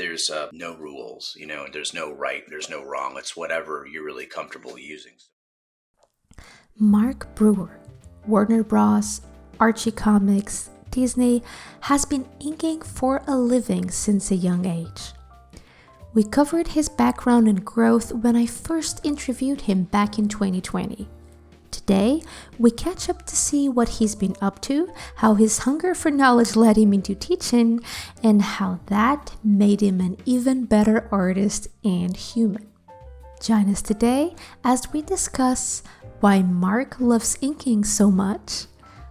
there's no rules, and there's no right, there's no wrong. It's whatever you're really comfortable using. Mark Brewer, Warner Bros., Archie Comics, Disney, has been inking for a living since a young age. We covered his background and growth when I first interviewed him back in 2020. Today, we catch up to see what he's been up to, how his hunger for knowledge led him into teaching, and how that made him an even better artist and human. Join us today as we discuss why Mark loves inking so much,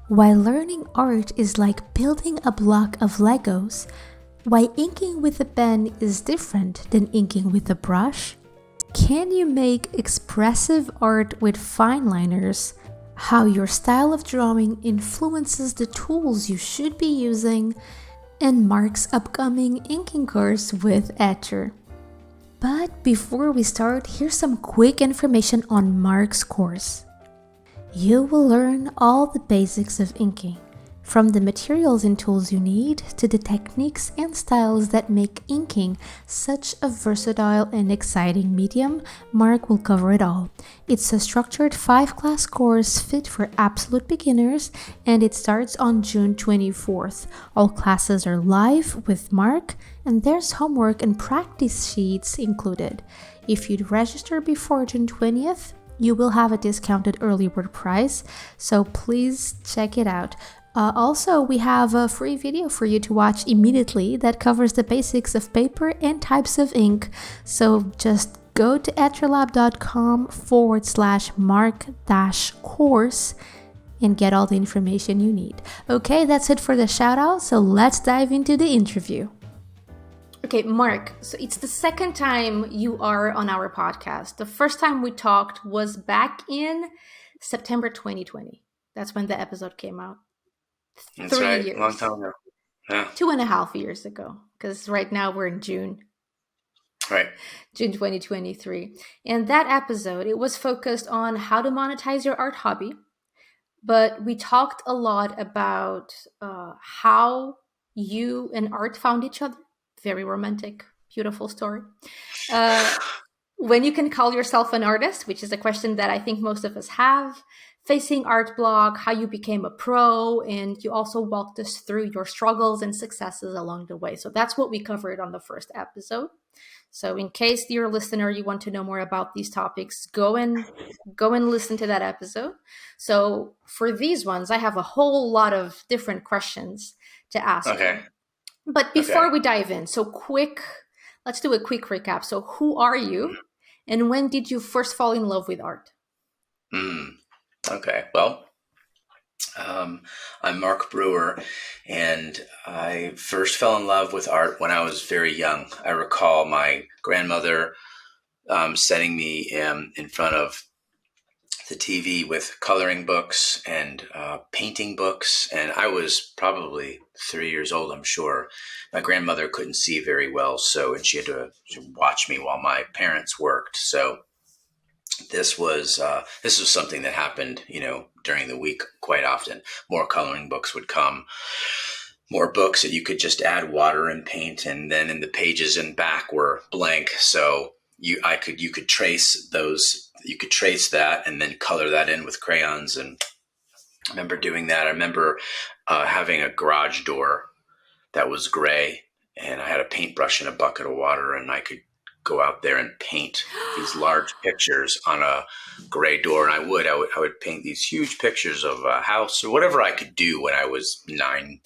why learning art is like building a block of Legos, why inking with a pen is different than inking with a brush, can you make expressive art with fine liners, how your style of drawing influences the tools you should be using, and Mark's upcoming inking course with Etchr. But before we start, here's some quick information on Mark's course. You will learn all the basics of inking, from the materials and tools you need to the techniques and styles that make inking such a versatile and exciting medium. Mark will cover it all. It's a structured 5-class course fit for absolute beginners, and it starts on June 24th. All classes are live with Mark, and there's homework and practice sheets included. If you'd register before June 20th, you will have a discounted early bird price, so please check it out. Also, we have a free video for you to watch immediately that covers the basics of paper and types of ink. So just go to etchrlab.com/mark-course and get all the information you need. Okay, that's it for the shout out. So let's dive into the interview. Okay, Mark, so it's the second time you are on our podcast. The first time we talked was back in September 2020. That's when the episode came out. That's 3 right. years. Long time ago. Yeah. 2.5 years ago, because right now we're in June. Right. June 2023. And that episode, it was focused on how to monetize your art hobby. But we talked a lot about how you and art found each other. Very romantic, beautiful story. When you can call yourself an artist, which is a question that I think most of us have, facing art block, how you became a pro, and you also walked us through your struggles and successes along the way. So that's what we covered on the first episode. So in case you're a listener, you want to know more about these topics, go and listen to that episode. So for these ones, I have a whole lot of different questions to ask. Okay. You. But before we dive in, let's do a quick recap. So who are you, and when did you first fall in love with art? Okay, well, I'm Mark Brewer, and I first fell in love with art when I was very young. I recall my grandmother setting me in front of the TV with coloring books and painting books, and I was probably 3 years old, I'm sure. My grandmother couldn't see very well, and she had to watch me while my parents worked. So this was something that happened, during the week quite often. More coloring books would come, more books that you could just add water and paint, and then in the pages in back were blank. So you could trace that and then color that in with crayons. And I remember doing that. I remember having a garage door that was gray, and I had a paintbrush and a bucket of water, and I could go out there and paint these large pictures on a gray door. And I would paint these huge pictures of a house or whatever I could do when I was 9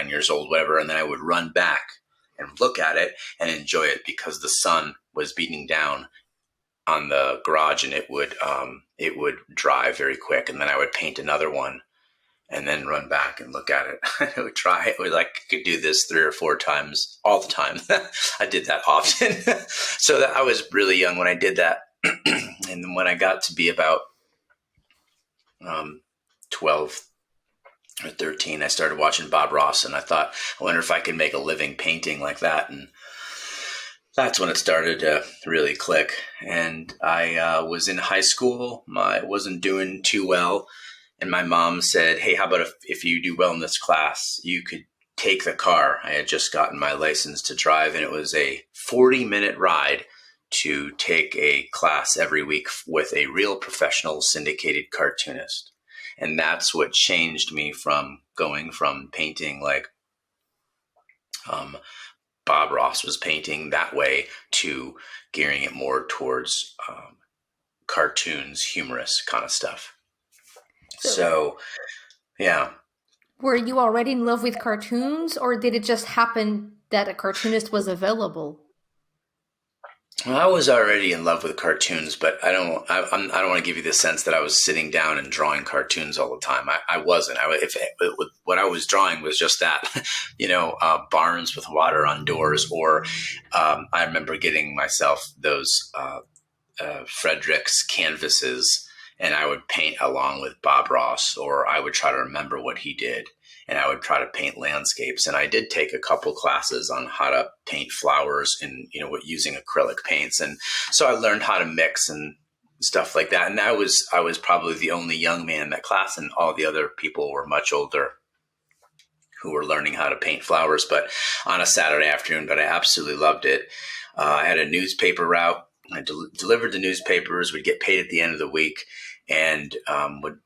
years old, whatever. And then I would run back and look at it and enjoy it because the sun was beating down on the garage, and it would dry very quick. And then I would paint another one and then run back and look at it. I would try. It was like I could do this 3 or 4 times all the time. I did that often. So that I was really young when I did that. And then when I got to be about 12 or 13, I started watching Bob Ross, and I thought, I wonder if I could make a living painting like that. And that's when it started to really click. And I was in high school. I wasn't doing too well. And my mom said, hey, how about if you do well in this class, you could take the car. I had just gotten my license to drive, and it was a 40-minute ride to take a class every week with a real professional syndicated cartoonist. And that's what changed me from going from painting like um, Bob Ross was painting that way to gearing it more towards cartoons, humorous kind of stuff. So, So, yeah. were you already in love with cartoons, or did it just happen that a cartoonist was available? Well, I was already in love with cartoons, but I don't want to give you the sense that I was sitting down and drawing cartoons all the time. I wasn't. What I was drawing was just that, barns with water on doors, or I remember getting myself those Frederick's canvases, and I would paint along with Bob Ross, or I would try to remember what he did, and I would try to paint landscapes. And I did take a couple classes on how to paint flowers in, using acrylic paints, and so I learned how to mix and stuff like that. And I was probably the only young man in that class, and all the other people were much older who were learning how to paint flowers, but on a Saturday afternoon. But I absolutely loved it. I had a newspaper route. I delivered the newspapers, would get paid at the end of the week, and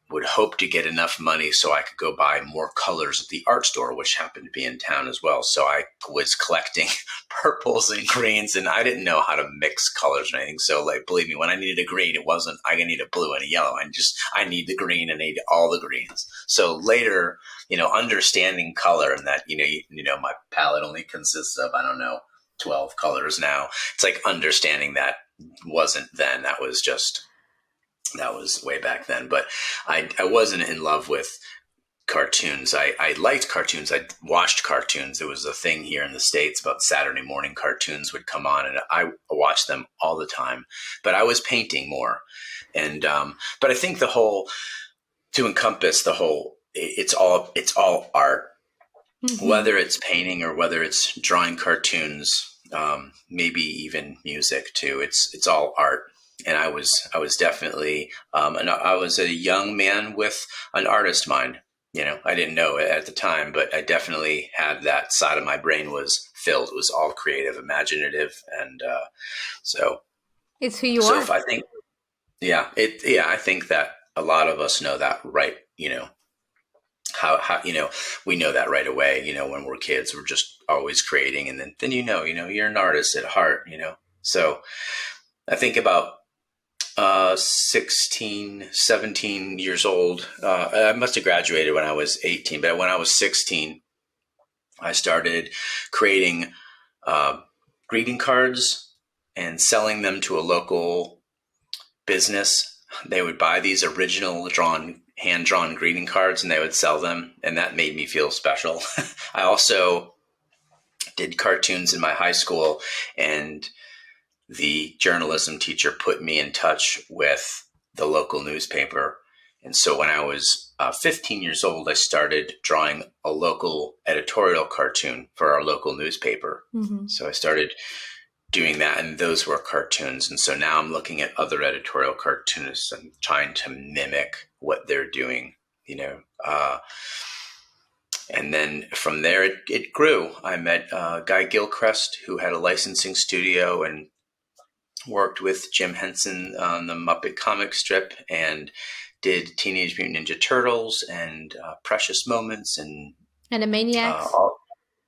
would hope to get enough money so I could go buy more colors at the art store, which happened to be in town as well. So I was collecting purples and greens, and I didn't know how to mix colors or anything. So, like, believe me, when I needed a green, it wasn't I need a blue and a yellow. I need the green and I need all the greens. So later, understanding color, and that my palette only consists of, I don't know, 12 colors now. It's like understanding that wasn't then. That was way back then. But I wasn't in love with cartoons. I liked cartoons. I watched cartoons. It was a thing here in the States about Saturday morning cartoons would come on, and I watched them all the time. But I was painting more. And but I think to encompass the whole, it's all art. Mm-hmm. Whether it's painting or whether it's drawing cartoons, maybe even music too. It's all art. And I was definitely, and I was a young man with an artist mind. I didn't know it at the time, but I definitely had that side of my brain was filled. It was all creative, imaginative, and so it's who you are. So I think, I think that a lot of us know that, right? How we know that right away. When we're kids, we're just always creating, and then you're an artist at heart. So I think about 16, 17 years old. I must have graduated when I was 18, but when I was 16, I started creating greeting cards and selling them to a local business. They would buy these original hand-drawn greeting cards, and they would sell them, and that made me feel special. I also did cartoons in my high school, and the journalism teacher put me in touch with the local newspaper. And so when I was 15 years old, I started drawing a local editorial cartoon for our local newspaper. Mm-hmm. So I started doing that, and those were cartoons. And so now I'm looking at other editorial cartoonists and trying to mimic what they're doing, and then from there it grew. I met Guy Gilchrist, who had a licensing studio and worked with Jim Henson on the Muppet comic strip, and did Teenage Mutant Ninja Turtles and Precious Moments and Animaniacs.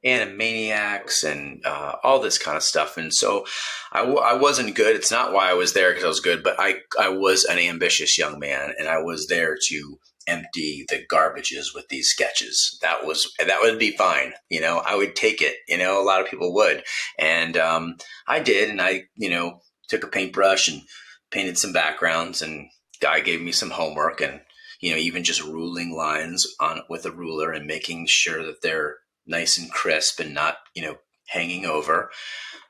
Animaniacs and all this kind of stuff. And so I wasn't good. It's not why I was there because I was good, but I was an ambitious young man, and I was there to empty the garbages with these sketches. That would be fine. I would take it. A lot of people would. And I did. And I, took a paintbrush and painted some backgrounds, and Guy gave me some homework, and, even just ruling lines on with a ruler and making sure that they're nice and crisp and not, hanging over.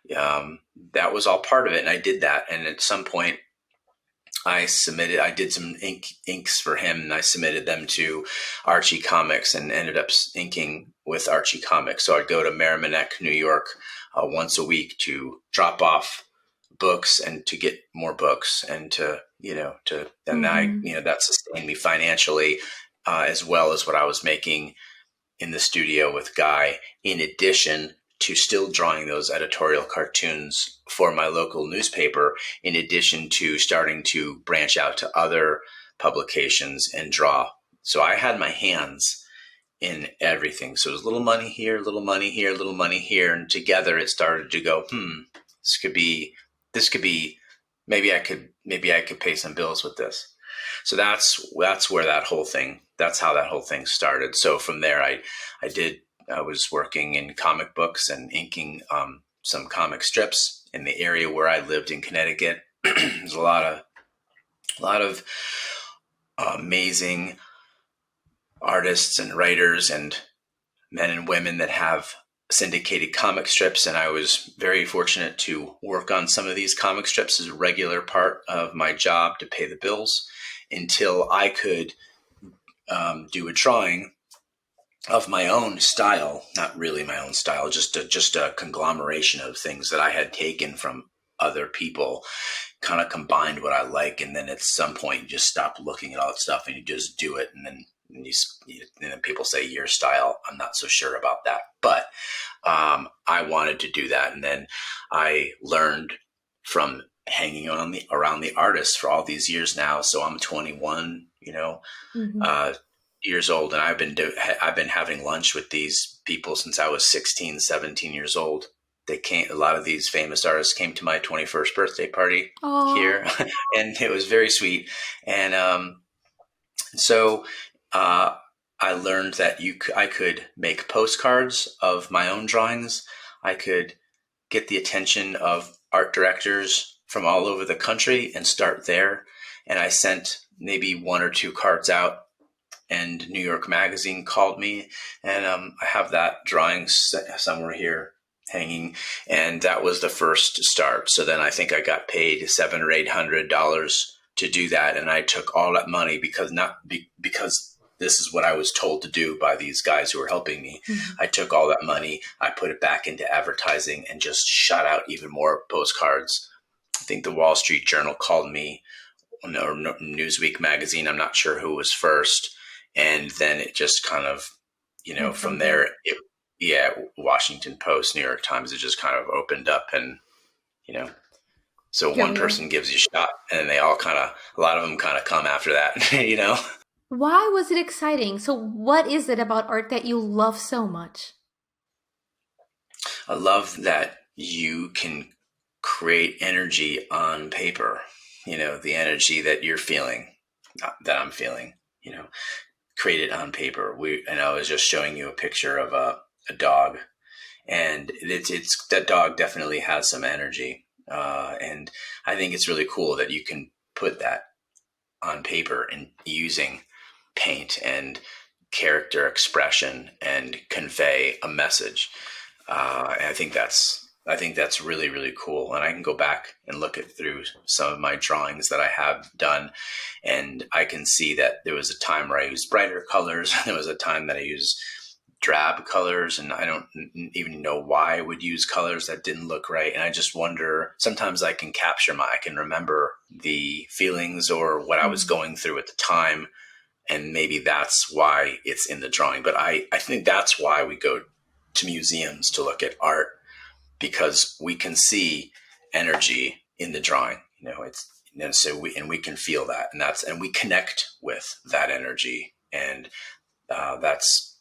That was all part of it. And I did that. And at some point I did some inks for him, and I submitted them to Archie Comics and ended up inking with Archie Comics. So I'd go to Merrimack, New York, once a week to drop off books and to get more books, and that sustained me financially, as well as what I was making in the studio with Guy, in addition to still drawing those editorial cartoons for my local newspaper, in addition to starting to branch out to other publications and draw. So I had my hands in everything. So it was little money here, little money here, little money here. And together it started to go, this could be, maybe I could pay some bills with this. So that's where that's how that whole thing started. So from there, I was working in comic books and inking some comic strips in the area where I lived in Connecticut. There's a lot of amazing artists and writers and men and women that have syndicated comic strips, and I was very fortunate to work on some of these comic strips as a regular part of my job to pay the bills until I could do a drawing of my own style. Not really my own style, just a conglomeration of things that I had taken from other people, kind of combined what I like, and then at some point you just stop looking at all that stuff and you just do it, and then people say your style. I'm not so sure about that, but I wanted to do that, and then I learned from hanging around the artists for all these years now. So I'm 21, years old, and I've been having lunch with these people since I was 16, 17 years old. A lot of these famous artists came to my 21st birthday party here, and it was very sweet. And so I learned that I could make postcards of my own drawings. I could get the attention of art directors from all over the country and start there. And I sent maybe one or two cards out, and New York Magazine called me, and I have that drawing somewhere here hanging, and that was the first start. So then I think I got paid $700 or $800 to do that, and I took all that money because this is what I was told to do by these guys who were helping me. I took all that money, I put it back into advertising, and just shot out even more postcards. I think the Wall Street Journal called me, or Newsweek magazine. I'm not sure who was first. And then it just kind of, from there, Washington Post, New York Times, it just kind of opened up, and, so one person gives you a shot, and a lot of them kind of come after that, Why was it exciting? So what is it about art that you love so much? I love that you can create energy on paper, the energy that you're feeling, that I'm feeling, create it on paper. And I was just showing you a picture of a dog, and it's that dog definitely has some energy. And I think it's really cool that you can put that on paper and using paint and character expression and convey a message. And I think that's really, really cool. And I can go back and look through some of my drawings that I have done, and I can see that there was a time where I used brighter colors. There was a time that I used drab colors, and I don't even know why I would use colors that didn't look right. And I just wonder, sometimes I can remember the feelings or what I was going through at the time. And maybe that's why it's in the drawing. But I think that's why we go to museums to look at art, because we can see energy in the drawing. We can feel that, and we connect with that energy, and that's.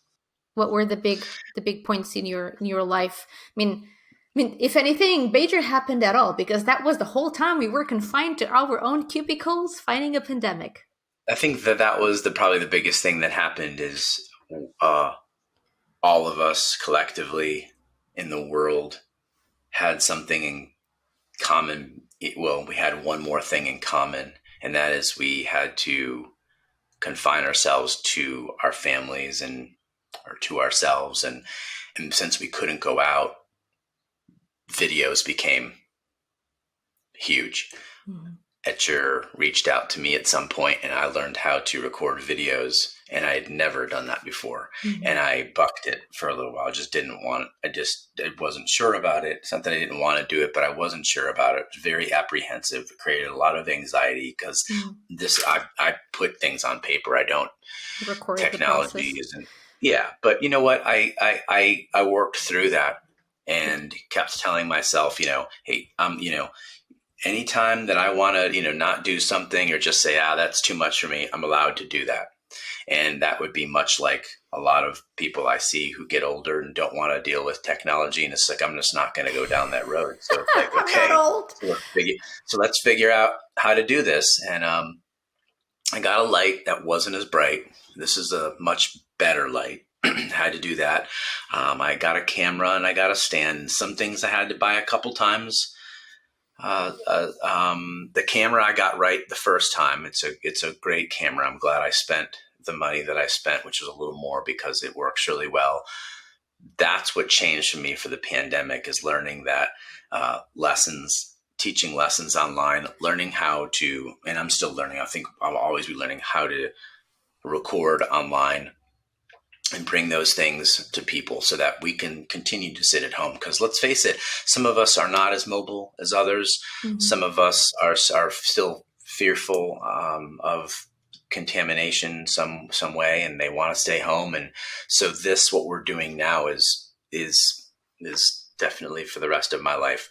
What were the big points in your life? I mean, if anything major happened at all, because that was the whole time we were confined to our own cubicles fighting a pandemic. I think that was probably the biggest thing that happened is all of us collectively in the world had something in common. Well, we had one more thing in common, and that is we had to confine ourselves to our families or to ourselves. And since we couldn't go out, videos became huge. Etchr reached out to me at some point, and I learned how to record videos, and I had never done that before. And I bucked it for a little while. I wasn't sure about it. It's not that I didn't want to do it, but I wasn't sure about it. It was very apprehensive. It created a lot of anxiety because I put things on paper. I don't. Record technology isn't. Yeah, but you know what? I worked through that and kept telling myself, hey, anytime that I want to, not do something or just say, that's too much for me, I'm allowed to do that. And that would be much like a lot of people I see who get older and don't want to deal with technology. And it's like, I'm just not going to go down that road. So it's like, I'm not okay, old. let's figure out how to do this. And I got a light that wasn't as bright. This is a much better light. Had to do that. I got a camera and I got a stand. Some things I had to buy a couple times. The camera I got right the first time. It's a great camera. I'm glad I spent the money that I spent, which was a little more because it works really well. That's what changed for me for the pandemic, is learning that teaching lessons online, learning how to, and I'm still learning. I think I'll always be learning how to record online and bring those things to people so that we can continue to sit at home. Because let's face it, some of us are not as mobile as others. Mm-hmm. Some of us are still fearful of contamination some way, and they want to stay home. And so what we're doing now is definitely for the rest of my life.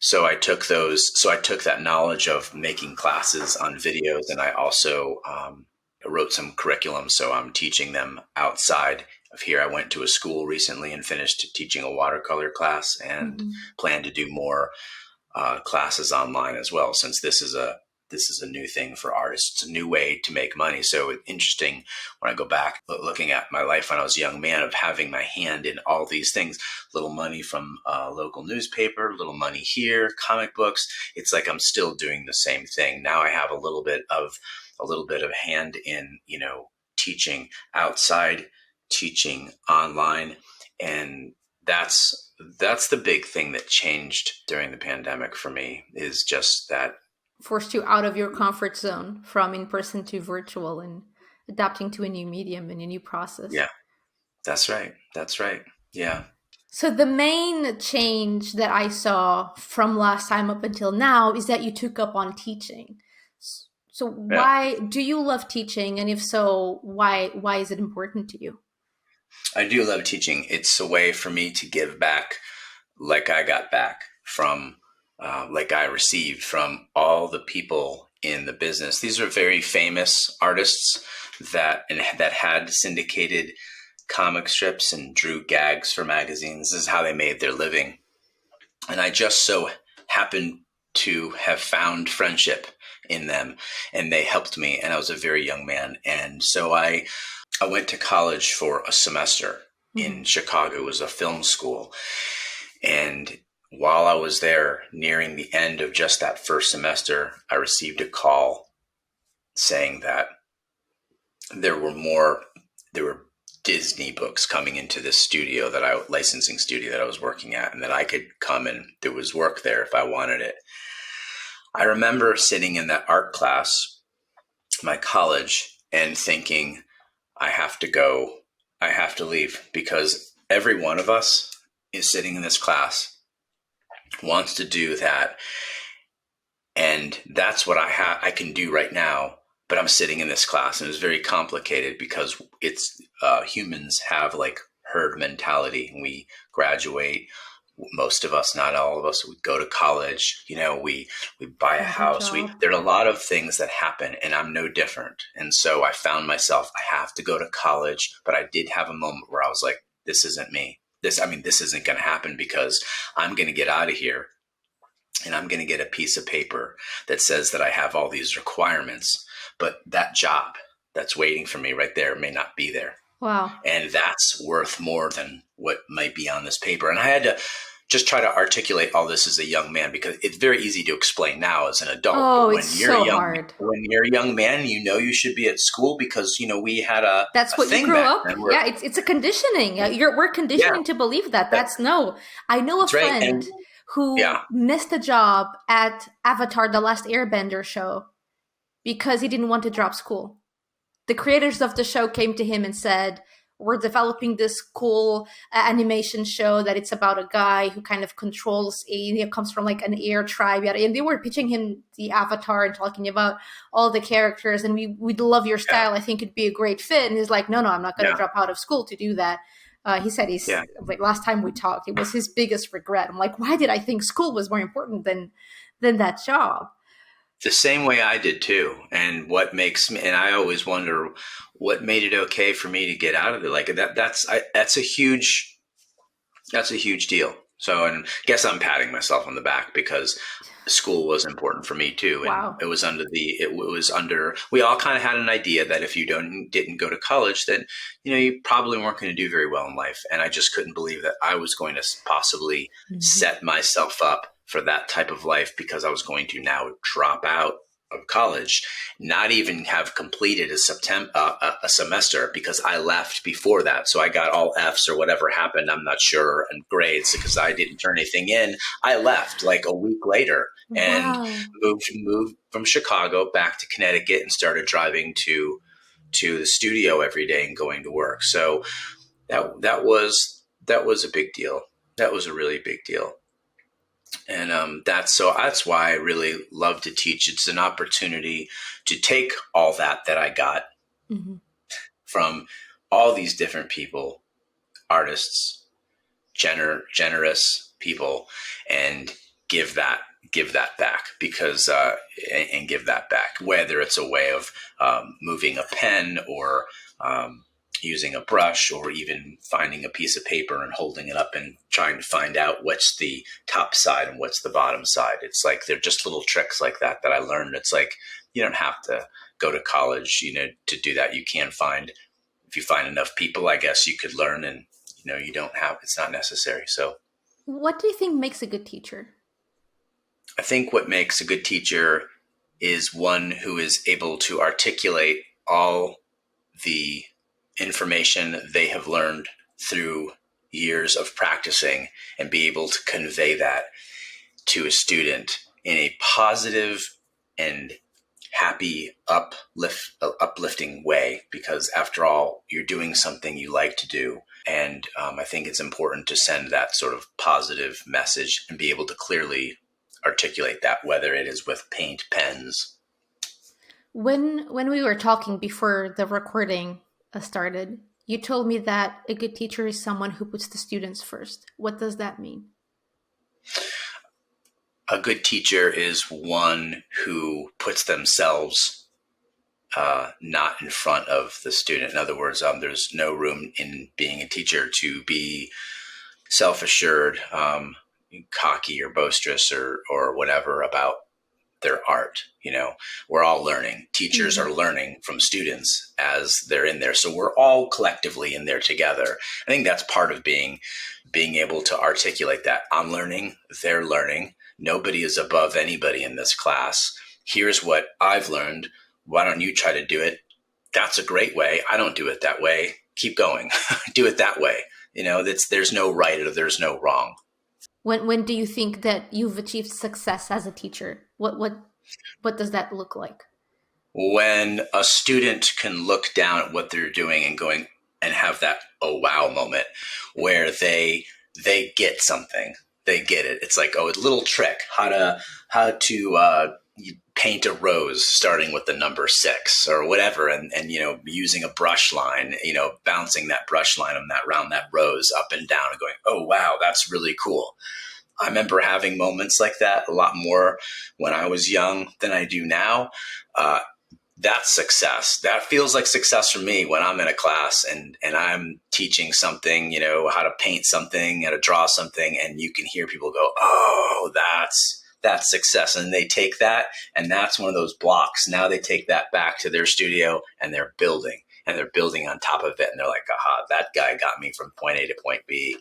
So I took that knowledge of making classes on videos, and I also wrote some curriculum. So I'm teaching them outside of here. I went to a school recently and finished teaching a watercolor class, and plan to do more classes online as well, since this is a new thing for artists. It's a new way to make money. So it's interesting when I go back looking at my life when I was a young man, of having my hand in all these things, little money from a local newspaper, little money here, comic books. It's like I'm still doing the same thing. Now I have a little bit of hand in, teaching outside, teaching online. And that's the big thing that changed during the pandemic for me, is just that. Forced you out of your comfort zone from in person to virtual and adapting to a new medium and a new process. Yeah, that's right. Yeah. So the main change that I saw from last time up until now is that you took up on teaching. So why do you love teaching? And if so, why is it important to you? I do love teaching. It's a way for me to give back, like I got back from, like I received from all the people in the business. These are very famous artists that had syndicated comic strips and drew gags for magazines. This is how they made their living. And I just so happened to have found friendship in them, and they helped me. And I was a very young man. And so I went to college for a semester in Chicago. It was a film school. And while I was there, nearing the end of just that first semester, I received a call saying that there were Disney books coming into this licensing studio that I was working at, and that I could come, and there was work there if I wanted it. I remember sitting in that art class, my college, and thinking, I have to go. I have to leave, because every one of us is sitting in this class, wants to do that. And that's what I can do right now. But I'm sitting in this class, and it was very complicated because it's humans have like herd mentality. We graduate. Most of us, not all of us, we go to college, we buy a house. There are a lot of things that happen, and I'm no different. And so I found myself, I have to go to college, but I did have a moment where I was like, this isn't me. This isn't going to happen, because I'm going to get out of here and I'm going to get a piece of paper that says that I have all these requirements, but that job that's waiting for me right there may not be there. Wow. And that's worth more than what might be on this paper. And I had to just try to articulate all this as a young man, because it's very easy to explain now as an adult. Oh, but it's so hard. When you're a young man, you should be at school, because, we had that's what you grew up. Yeah, it's a conditioning. We're conditioning to believe that. I know a friend who missed a job at Avatar: The Last Airbender show because he didn't want to drop school. The creators of the show came to him and said, we're developing this cool animation show that it's about a guy who kind of controls he comes from like an air tribe, and they were pitching him the avatar and talking about all the characters, and we'd love your Yeah. style. I think it'd be a great fit. And he's like, no, I'm not going to Yeah. drop out of school to do that. He said Yeah. like last time we talked, it was his biggest regret. I'm like, why did I think school was more important than that job? The same way I did too. And what makes me, and I always wonder what made it okay for me to get out of it. Like that's a huge deal. So, and I guess I'm patting myself on the back because school was important for me too. And Wow. it was under, we all kind of had an idea that if you didn't go to college, then, you probably weren't going to do very well in life. And I just couldn't believe that I was going to possibly set myself up for that type of life because I was going to now drop out of college, not even have completed a semester because I left before that. So I got all F's or whatever happened, I'm not sure, and grades because I didn't turn anything in. I left like a week later and moved from Chicago back to Connecticut and started driving to the studio every day and going to work. So that was a big deal. That was a really big deal. And that's why I really love to teach. It's an opportunity to take all that I got from all these different people, artists, generous people, and give that back because and give that back, whether it's a way of moving a pen or using a brush, or even finding a piece of paper and holding it up and trying to find out what's the top side and what's the bottom side. It's like they're just little tricks like that I learned. It's like you don't have to go to college, to do that. You can find, if you find enough people, I guess you could learn, and you don't have, it's not necessary. So what do you think makes a good teacher? I think what makes a good teacher is one who is able to articulate all the information they have learned through years of practicing and be able to convey that to a student in a positive and happy, uplifting way, because after all, you're doing something you like to do. And I think it's important to send that sort of positive message and be able to clearly articulate that, whether it is with paint, pens. When we were talking before the recording started, you told me that a good teacher is someone who puts the students first. What does that mean? A good teacher is one who puts themselves not in front of the student. In other words, there's no room in being a teacher to be self-assured, cocky or boisterous or whatever about their art. We're all learning. Teachers are learning from students as they're in there. So we're all collectively in there together. I think that's part of being able to articulate that. I'm learning, they're learning. Nobody is above anybody in this class. Here's what I've learned. Why don't you try to do it? That's a great way. I don't do it that way. Keep going. Do it that way. There's no right or there's no wrong. When do you think that you've achieved success as a teacher? What does that look like? When a student can look down at what they're doing and going and have that oh wow moment where they get something. They get it. It's like, a little trick, how to paint a rose starting with the number 6 or whatever, and using a brush line, bouncing that brush line around that rose up and down and going, oh wow, that's really cool. I remember having moments like that a lot more when I was young than I do now. That's success. That feels like success for me when I'm in a class and I'm teaching something, how to paint something, how to draw something, and you can hear people go, oh, that's success. And they take that, and that's one of those blocks. Now they take that back to their studio and they're building on top of it. And they're like, aha, that guy got me from point A to point B.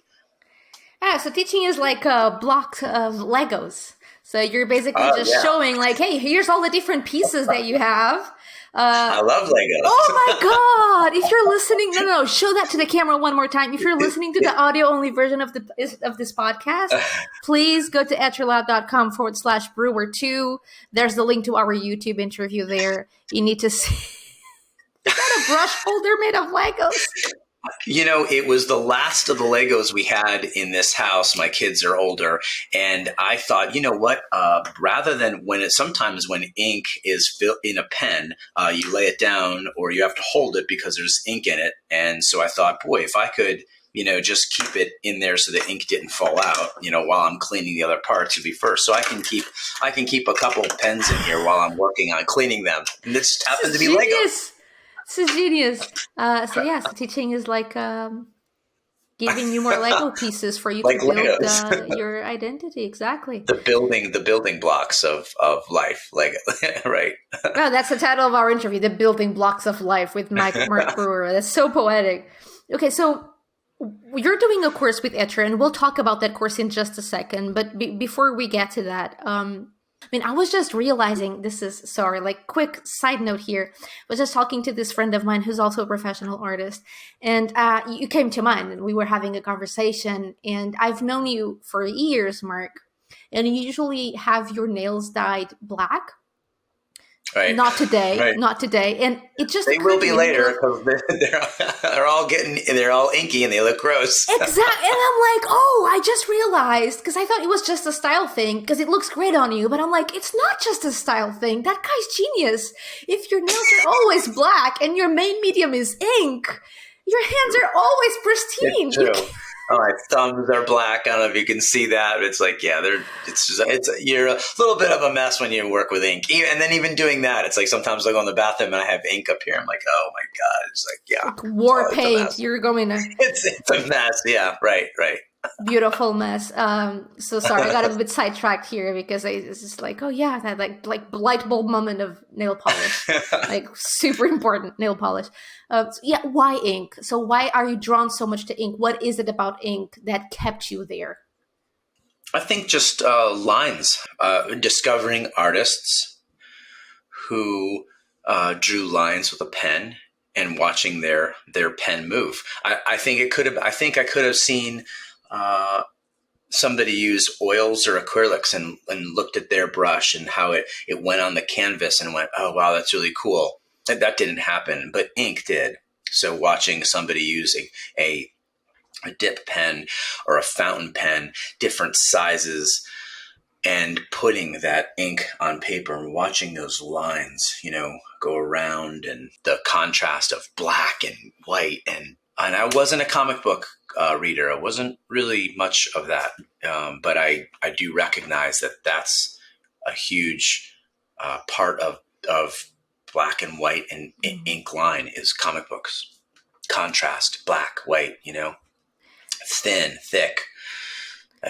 So teaching is like a block of Legos. So you're basically showing like, hey, here's all the different pieces that you have. I love Legos. Oh my God. If you're listening, no, show that to the camera one more time. If you're listening to the audio only version of this podcast, please go to etchr.com/Brewer2. There's the link to our YouTube interview there. You need to see. Is that a brush holder made of Legos? It was the last of the Legos we had in this house. My kids are older, and I thought, you know what? Rather than sometimes when ink is in a pen, you lay it down or you have to hold it because there's ink in it. And so I thought, boy, if I could, just keep it in there so the ink didn't fall out, while I'm cleaning the other parts would be first. So I can keep a couple of pens in here while I'm working on cleaning them. And this happened to be Legos. This is genius. So teaching is like giving you more Lego pieces for you to Like build Legos. your identity. Exactly. The building blocks of life, like right. Wow, that's the title of our interview, The Building Blocks of Life with Mark Brewer. That's so poetic. Okay, so you're doing a course with Etchr, and we'll talk about that course in just a second. But before we get to that, I was just realizing, quick side note here. I was just talking to this friend of mine who's also a professional artist, and you came to mind, and we were having a conversation, and I've known you for years, Mark, and you usually have your nails dyed black. Right. Not today, Right. not today. And it just They will occurred to be me later because- because they're all inky and they look gross. Exactly. And I'm like, oh, I just realized, because I thought it was just a style thing, because it looks great on you. But I'm like, it's not just a style thing. That guy's genius. If your nails are always black and your main medium is ink, your hands are always pristine. It's true. My thumbs are black. I don't know if you can see that. It's like, yeah, you're a little bit of a mess when you work with ink. And then even doing that, it's like sometimes I go in the bathroom and I have ink up here. I'm like, oh my God. It's like, yeah. Like war paint. You're going to... It's a mess. Yeah, right. Beautiful mess. So sorry, I got a bit sidetracked here because it's just like, oh yeah, that like light bulb moment of nail polish, like super important nail polish. Why ink? So why are you drawn so much to ink? What is it about ink that kept you there? I think just lines, discovering artists who drew lines with a pen and watching their pen move. I think I could have seen somebody use oils or acrylics and looked at their brush and how it went on the canvas and went, oh, wow, that's really cool. That didn't happen, but ink did. So watching somebody using a dip pen or a fountain pen, different sizes, and putting that ink on paper and watching those lines, go around, and the contrast of black and white. And I wasn't a comic book reader. I wasn't really much of that. But I do recognize that that's a huge part of black and white and ink line is comic books. Contrast, black, white, thin, thick.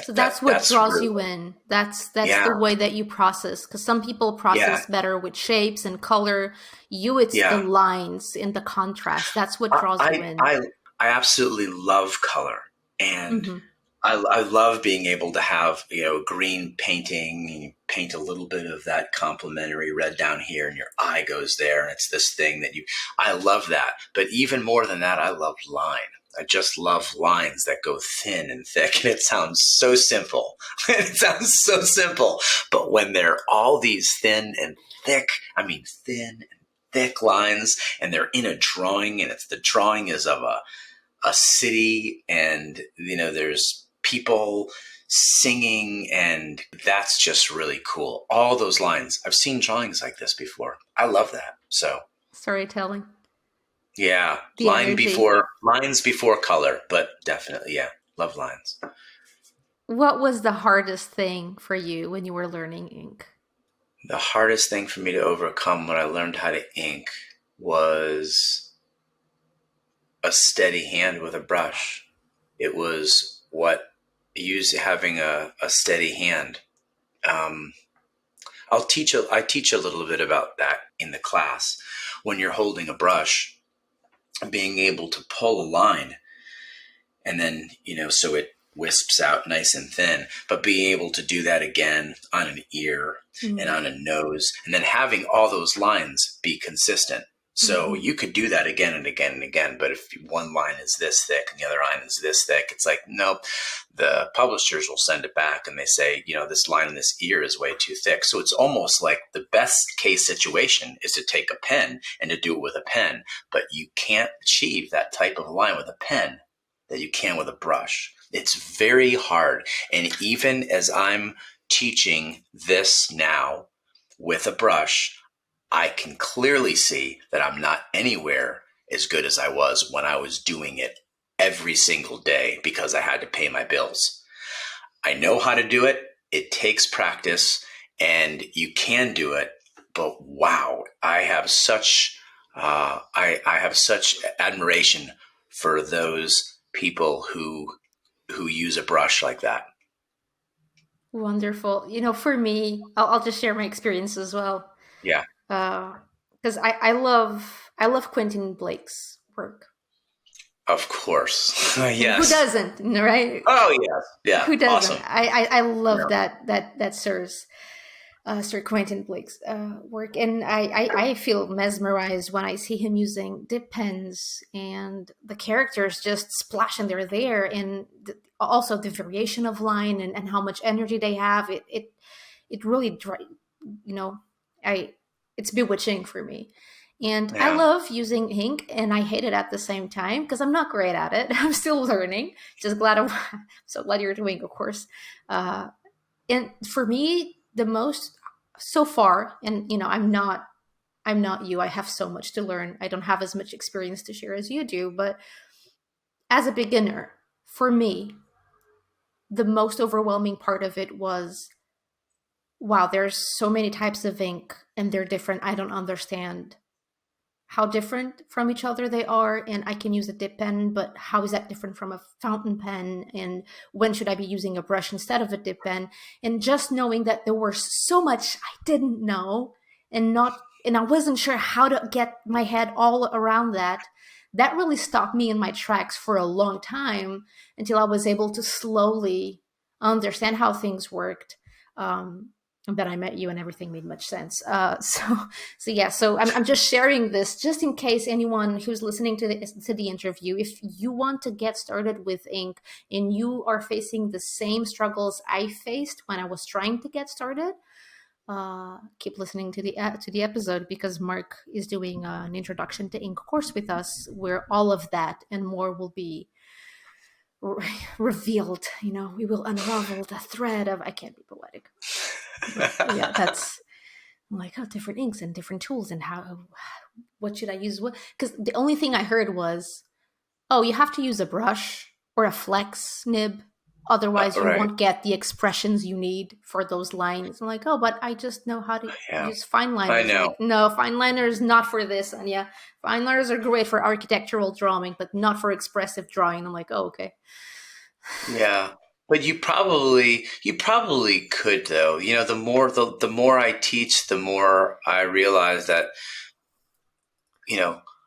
So that's what draws you in. That's the way that you process. Because some people process better with shapes and color. It's the lines and the contrast. That's what draws you in. I absolutely love color, and I love being able to have green painting. And you paint a little bit of that complementary red down here, and your eye goes there, and it's this thing that I love that. But even more than that, I love line. I just love lines that go thin and thick. And it sounds so simple. But when they're all these thin and thick lines, and they're in a drawing, and the drawing is of a city, and there's people singing, and that's just really cool. All those lines. I've seen drawings like this before. I love that. So storytelling. Yeah, lines before color, but definitely, love lines. What was the hardest thing for you when you were learning ink? The hardest thing for me to overcome when I learned how to ink was a steady hand with a brush. It was having a steady hand. I teach a little bit about that in the class. When you're holding a brush, being able to pull a line and then, so it wisps out nice and thin, but being able to do that again on an ear and on a nose, and then having all those lines be consistent. So Mhm. you could do that again and again and again. But if one line is this thick and the other line is this thick, it's like, nope. The publishers will send it back and they say, this line in this ear is way too thick. So it's almost like the best case situation is to take a pen and to do it with a pen. But you can't achieve that type of line with a pen that you can with a brush. It's very hard. And even as I'm teaching this now with a brush, I can clearly see that I'm not anywhere as good as I was when I was doing it every single day because I had to pay my bills. I know how to do it. It takes practice and you can do it. But wow, I have such admiration for those people who use a brush like that. Wonderful. For me, I'll just share my experience as well. Yeah, Because I love Quentin Blake's work. of course. Who Yes. doesn't, right? Oh yes. Yeah. Who doesn't? Awesome. I Yeah. love that Sir Quentin Blake's work, and I feel mesmerized when I see him using dip pens and the characters just splash and they're there, and also the variation of line and how much energy they have. It really you know I it's bewitching for me. And I Yeah. love using ink, and I hate it at the same time because I'm not great at it. I'm still learning. Just glad I'm so glad you're doing, of course. And for me, the most so far, and I'm not you. I have so much to learn. I don't have as much experience to share as you do, but as a beginner, for me, the most overwhelming part of it was, wow, there's so many types of ink and they're different. I don't understand how different from each other they are, and I can use a dip pen, but how is that different from a fountain pen, and when should I be using a brush instead of a dip pen? And just knowing that there was so much I didn't know, and I wasn't sure how to get my head all around that really stopped me in my tracks for a long time until I was able to slowly understand how things worked. And then I met you and everything made much sense. So I'm just sharing this just in case anyone who's listening to the interview, if you want to get started with ink and you are facing the same struggles I faced when I was trying to get started, keep listening to the episode, because Mark is doing an introduction to ink course with us, where all of that and more will be revealed. We will unravel the thread of. I can't be poetic, but yeah, that's like, oh, different inks and different tools, and what should I use? What? Because the only thing I heard was, oh, you have to use a brush or a flex nib, otherwise you Right. won't get the expressions you need for those lines. I'm like, oh, but I just know how to Yeah. use fine I liners. know. Like, no, fine liners not for this. And yeah, fine liners are great for architectural drawing, but not for expressive drawing. I'm like, oh, okay. Yeah. But you probably could though. The more I teach, the more I realize that,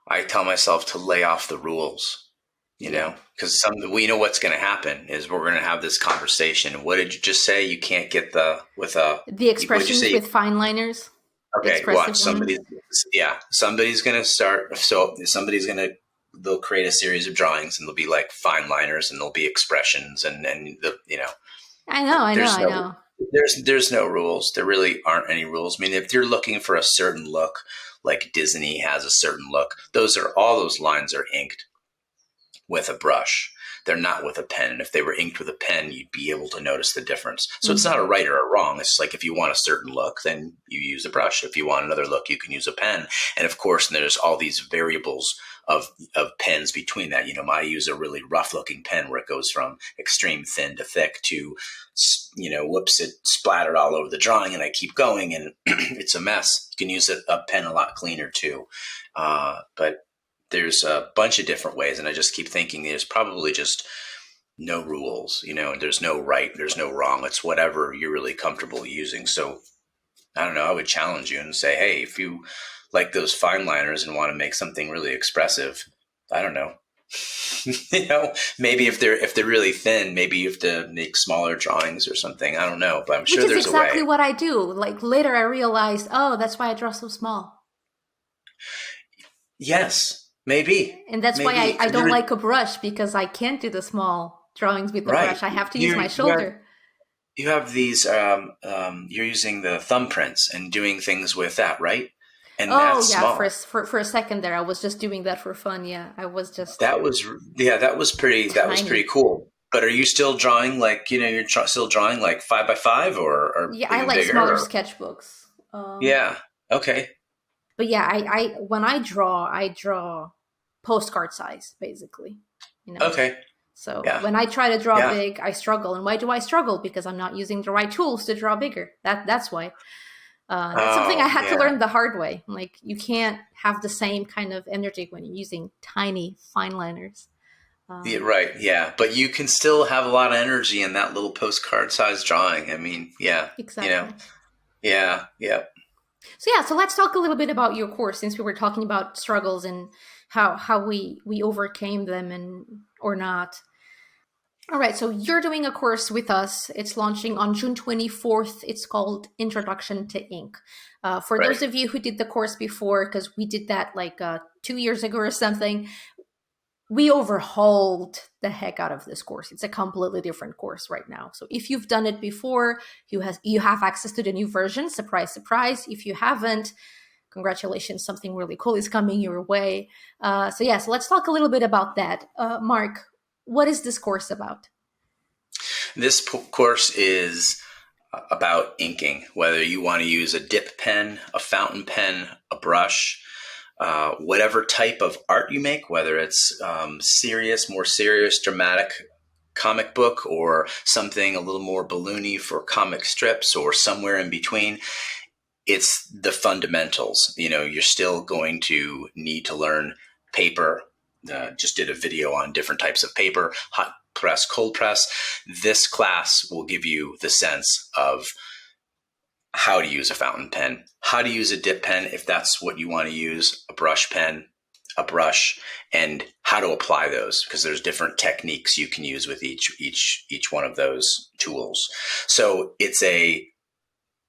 I tell myself to lay off the rules, Yeah, because we know what's going to happen is we're going to have this conversation. What did you just say? You can't get the what did you expressions say? with fine liners, the Okay, watch expressive somebody. ones. Yeah, somebody's gonna start. So somebody's gonna. They'll create a series of drawings, and they'll be like fine liners, and there'll be expressions, and I know, I know, there's I no know. there's no rules. There really aren't any rules. I mean, if you're looking for a certain look, like Disney has a certain look, all those lines are inked with a brush. They're not with a pen. And if they were inked with a pen, you'd be able to notice the difference. So it's not a Hmm. right or a wrong. It's like if you want a certain look, then you use a brush. If you want another look, you can use a pen. And of course, there's all these variables of pens between that. I use a really rough looking pen where it goes from extreme thin to thick to, whoops, it splattered all over the drawing and I keep going and it's a mess. You can use a pen a lot cleaner too. But there's a bunch of different ways, and I just keep thinking there's probably just no rules, and there's no right, there's no wrong. It's whatever you're really comfortable using. So I don't know. I would challenge you and say, hey, if you like those fine liners and want to make something really expressive, I don't know. Maybe if they're really thin, maybe you have to make smaller drawings or something. I don't know, but I'm Which sure is there's a way. exactly what I do. Like later I realized, oh, that's why I draw so small. Yes, maybe, And that's why maybe. I don't like a brush, because I can't do the small drawings with the Right. brush. I have to use You my you have shoulder. you have these. You're using the thumbprints and doing things with that, right? And Oh that's yeah, for small. for a second there, I was just doing that for fun. Yeah, I was just That was yeah, that was pretty. That was pretty tiny. cool. But are you still drawing like you're still drawing like 5 by 5 or Yeah, I even like bigger? smaller Or, sketchbooks. yeah. Okay. But yeah, I when I draw postcard size, basically. You know. Okay. So Yeah. when I try to draw Yeah. big, I struggle. And why do I struggle? Because I'm not using the right tools to draw bigger. That's why. That's something I Oh had to yeah. learn the hard way. Like, you can't have the same kind of energy when you're using tiny fine liners. Yeah, Um, right. Yeah. But you can still have a lot of energy in that little postcard size drawing. I mean, yeah. You know. exactly. Yeah. Yeah. So yeah, so let's talk a little bit about your course, since we were talking about struggles and how we overcame them and or not. All right, so you're doing a course with us. It's launching on June 24th. It's called Introduction to Ink. For Right. those of you who did the course before, because we did that like 2 years ago or something, we overhauled the heck out of this course. It's a completely different course right now. So if you've done it before, you have access to the new version. Surprise, surprise. If you haven't, congratulations, something really cool is coming your way. So let's talk a little bit about that. Mark, what is this course about? This course is about inking, whether you want to use a dip pen, a fountain pen, a brush, whatever type of art you make, whether it's more serious, dramatic comic book or something a little more balloony for comic strips or somewhere in between. It's the fundamentals. You're still going to need to learn paper. Just did a video on different types of paper, hot press, cold press. This class will give you the sense of how to use a fountain pen, how to use a dip pen if that's what you want to use, a brush pen, a brush, and how to apply those, because there's different techniques you can use with each one of those tools. So it's a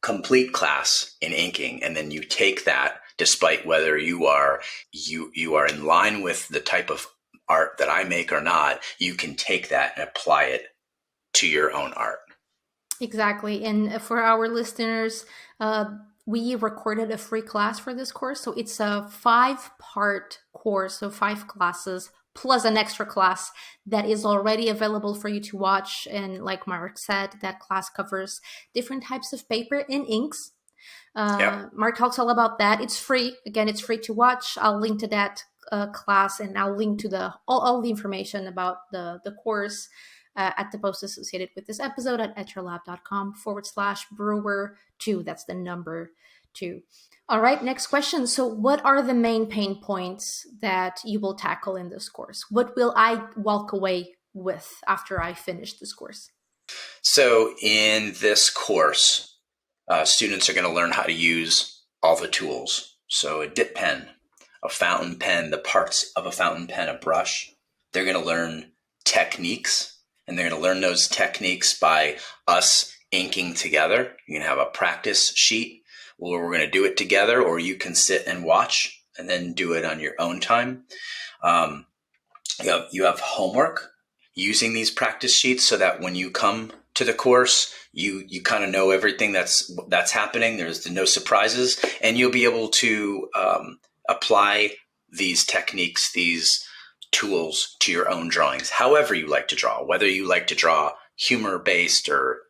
complete class in inking, and then you take that despite whether you are in line with the type of art that I make or not. You can take that and apply it to your own art. Exactly. And for our listeners, we recorded a free class for this course. So it's a 5-part course, so 5 classes plus an extra class that is already available for you to watch. And like Mark said, that class covers different types of paper and inks. Yep. Mark talks all about that. It's free. Again, it's free to watch. I'll link to that class, and I'll link to all the information about the course at the post associated with this episode at etchrlab.com/brewer2. That's the number 2. All right, next question. So, what are the main pain points that you will tackle in this course? What will I walk away with after I finish this course? So in this course, students are going to learn how to use all the tools. So a dip pen, a fountain pen, the parts of a fountain pen, a brush. They're going to learn techniques, and they're going to learn those techniques by us inking together. You can have a practice sheet where we're going to do it together, or you can sit and watch and then do it on your own time. Um, you have homework using these practice sheets so that when you come to the course, you kind of know everything that's happening. There's no surprises, and you'll be able to apply these techniques, these tools to your own drawings, however you like to draw, whether you like to draw humor based or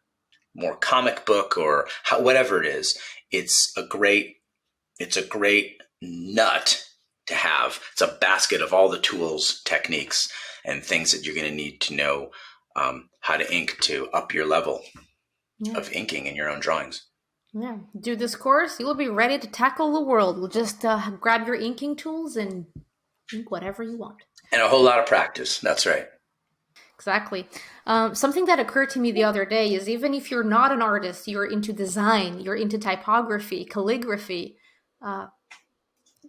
more comic book or whatever it is. It's a great nut to have. It's a basket of all the tools, techniques, and things that you're going to need to know how to ink to up your level Yeah. of inking in your own drawings. Yeah, do this course, you will be ready to tackle the world. You'll just grab your inking tools and ink whatever you want. And a whole lot of practice. That's right. Exactly. Something that occurred to me the other day is, even if you're not an artist, you're into design, you're into typography, calligraphy, uh,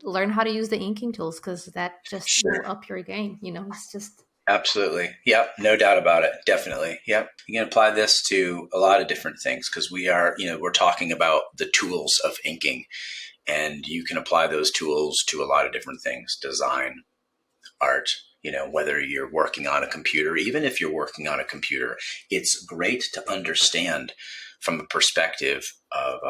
learn how to use the inking tools, because that just will Sure. up your game. It's just. Absolutely. Yep. No doubt about it. Definitely. Yep. You can apply this to a lot of different things because we're talking about the tools of inking. And you can apply those tools to a lot of different things: design, art, whether you're working on a computer. Even if you're working on a computer, it's great to understand from a perspective of,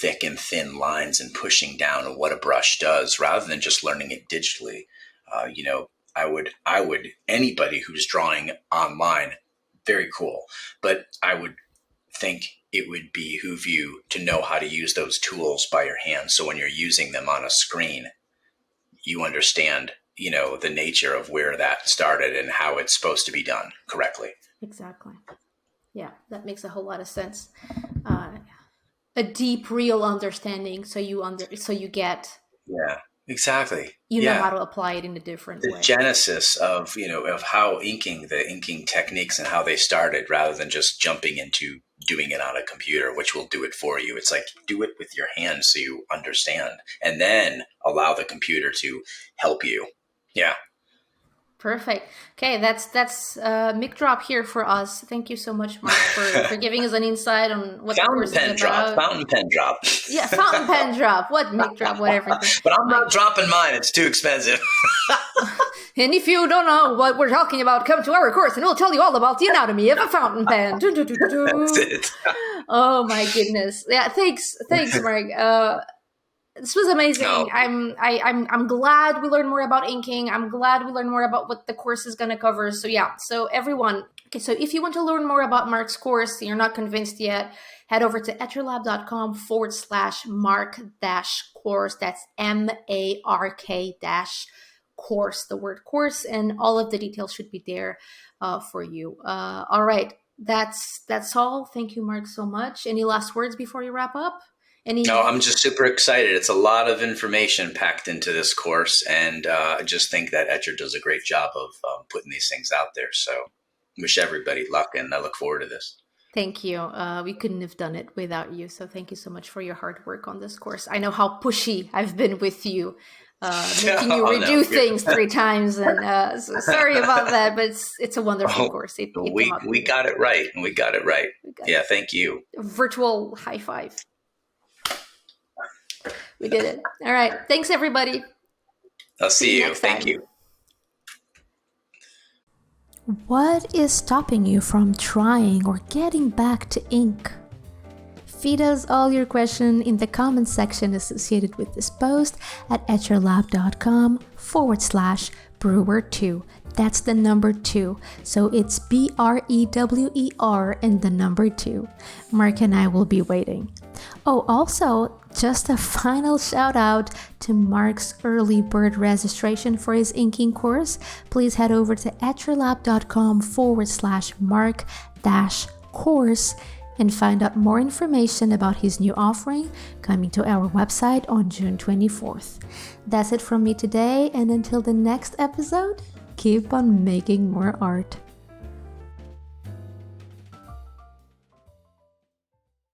thick and thin lines and pushing down what a brush does, rather than just learning it digitally. I would, anybody who's drawing online, very cool, but I would think it would behoove you to know how to use those tools by your hands. So when you're using them on a screen, you understand, the nature of where that started and how it's supposed to be done correctly. Exactly. Yeah, that makes a whole lot of sense. A deep, real understanding, so you get. Yeah, exactly. You know how to apply it in a different way. The genesis of how the inking techniques and how they started, rather than just jumping into doing it on a computer, which will do it for you. It's like, do it with your hands so you understand, and then allow the computer to help you. Yeah. Perfect. Okay, that's mic drop here for us. Thank you so much, Mark, for giving us an insight on what the course is about. Fountain pen drop. Yeah, fountain pen drop. What mic drop? Whatever. But I'm not dropping mine. It's too expensive. And if you don't know what we're talking about, come to our course and we'll tell you all about the anatomy of a fountain pen. That's it. Oh my goodness. Yeah, thanks, Mark. This was amazing. No. I'm glad we learned more about inking. I'm glad we learned more about what the course is going to cover. So yeah, so everyone, okay, so if you want to learn more about Mark's course, you're not convinced yet, head over to etchrlab.com/mark-course. That's MARK-course, the word course, and all of the details should be there for you. All right, that's all. Thank you, Mark, so much. Any last words before you wrap up? No, I'm just super excited. It's a lot of information packed into this course, and I just think that Etchr does a great job of putting these things out there. So wish everybody luck, and I look forward to this. Thank you. We couldn't have done it without you. So thank you so much for your hard work on this course. I know how pushy I've been with you, making you redo things 3 times. And so sorry about that, but it's a wonderful course. We got it right. We got it right. Yeah, thank you. Virtual high five. We did it. All right. Thanks, everybody. I'll see you. Thank you. What is stopping you from trying or getting back to ink? Feed us all your questions in the comment section associated with this post at etchrlab.com/Brewer2. That's the number 2. So it's BREWER and the number 2. Mark and I will be waiting. Oh, also, just a final shout out to Mark's early bird registration for his inking course. Please head over to etchrlab.com/mark-course and find out more information about his new offering coming to our website on June 24th. That's it from me today, and until the next episode, keep on making more art.